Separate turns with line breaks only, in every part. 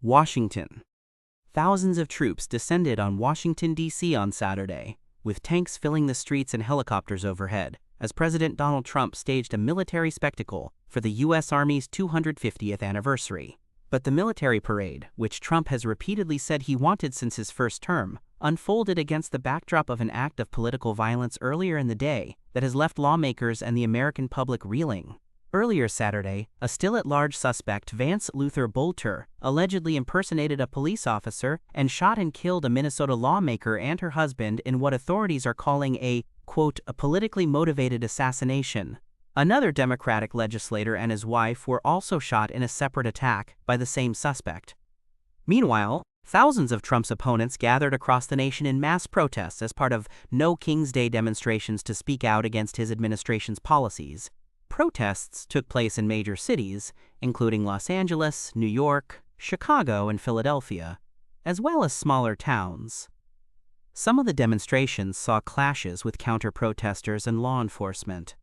Washington. Thousands of troops descended on Washington, D.C. on Saturday, with tanks filling the streets and helicopters overhead, as President Donald Trump staged a military spectacle for the U.S. Army's 250th anniversary. But the military parade, which Trump has repeatedly said he wanted since his first term, unfolded against the backdrop of an act of political violence earlier in the day that has left lawmakers and the American public reeling. Earlier Saturday, a still-at-large suspect, Vance Luther Bolter, allegedly impersonated a police officer and shot and killed a Minnesota lawmaker and her husband in what authorities are calling a, quote, a politically motivated assassination. Another Democratic legislator and his wife were also shot in a separate attack by the same suspect. Meanwhile, thousands of Trump's opponents gathered across the nation in mass protests as part of No King's Day demonstrations to speak out against his administration's policies. Protests took place in major cities, including Los Angeles, New York, Chicago, and Philadelphia, as well as smaller towns. Some of the demonstrations saw clashes with counter-protesters and law enforcement.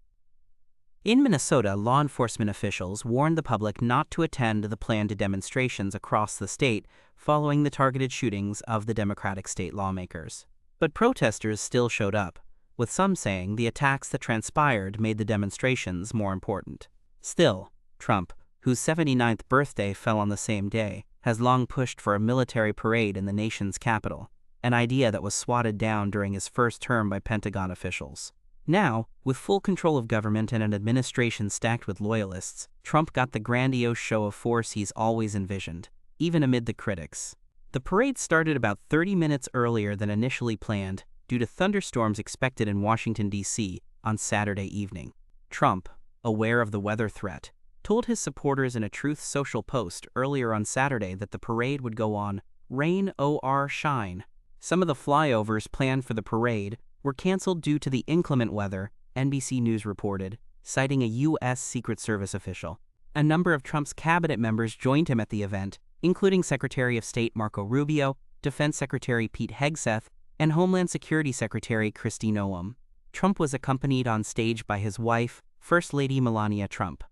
In Minnesota, law enforcement officials warned the public not to attend the planned demonstrations across the state following the targeted shootings of the Democratic state lawmakers. But protesters still showed up, with some saying the attacks that transpired made the demonstrations more important. Still, Trump, whose 79th birthday fell on the same day, has long pushed for a military parade in the nation's capital, an idea that was swatted down during his first term by Pentagon officials. Now, with full control of government and an administration stacked with loyalists, Trump got the grandiose show of force he's always envisioned, even amid the critics. The parade started about 30 minutes earlier than initially planned due to thunderstorms expected in Washington, D.C. on Saturday evening. Trump, aware of the weather threat, told his supporters in a Truth Social post earlier on Saturday that the parade would go on rain or shine. Some of the flyovers planned for the parade were canceled due to the inclement weather, NBC News reported, citing a U.S. Secret Service official. A number of Trump's cabinet members joined him at the event, including Secretary of State Marco Rubio, Defense Secretary Pete Hegseth, and Homeland Security Secretary Kristi Noem. Trump was accompanied on stage by his wife, First Lady Melania Trump.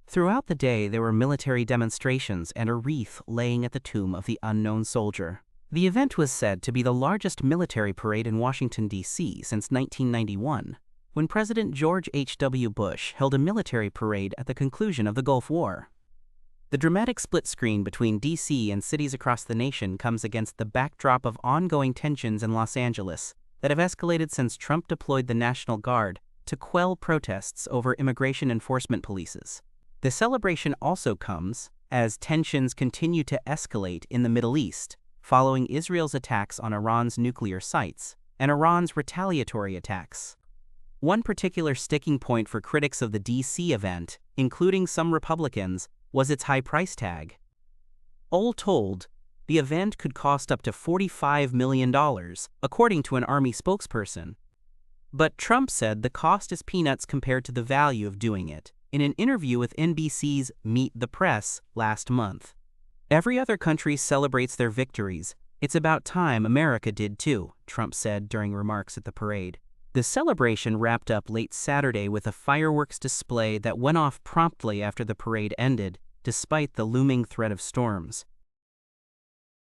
Throughout the day, there were military demonstrations and a wreath laying at the tomb of the unknown soldier. The event was said to be the largest military parade in Washington, D.C. since 1991, when President George H.W. Bush held a military parade at the conclusion of the Gulf War. The dramatic split screen between D.C. and cities across the nation comes against the backdrop of ongoing tensions in Los Angeles that have escalated since Trump deployed the National Guard to quell protests over immigration enforcement policies. The celebration also comes as tensions continue to escalate in the Middle East, following Israel's attacks on Iran's nuclear sites and Iran's retaliatory attacks. One particular sticking point for critics of the D.C. event, including some Republicans, was its high price tag. All told, the event could cost up to $45 million, according to an Army spokesperson. But Trump said the cost is peanuts compared to the value of doing it, in an interview with NBC's Meet the Press last month. Every other country celebrates their victories. It's about time America did too, Trump said during remarks at the parade. The celebration wrapped up late Saturday with a fireworks display that went off promptly after the parade ended, despite the looming threat of storms.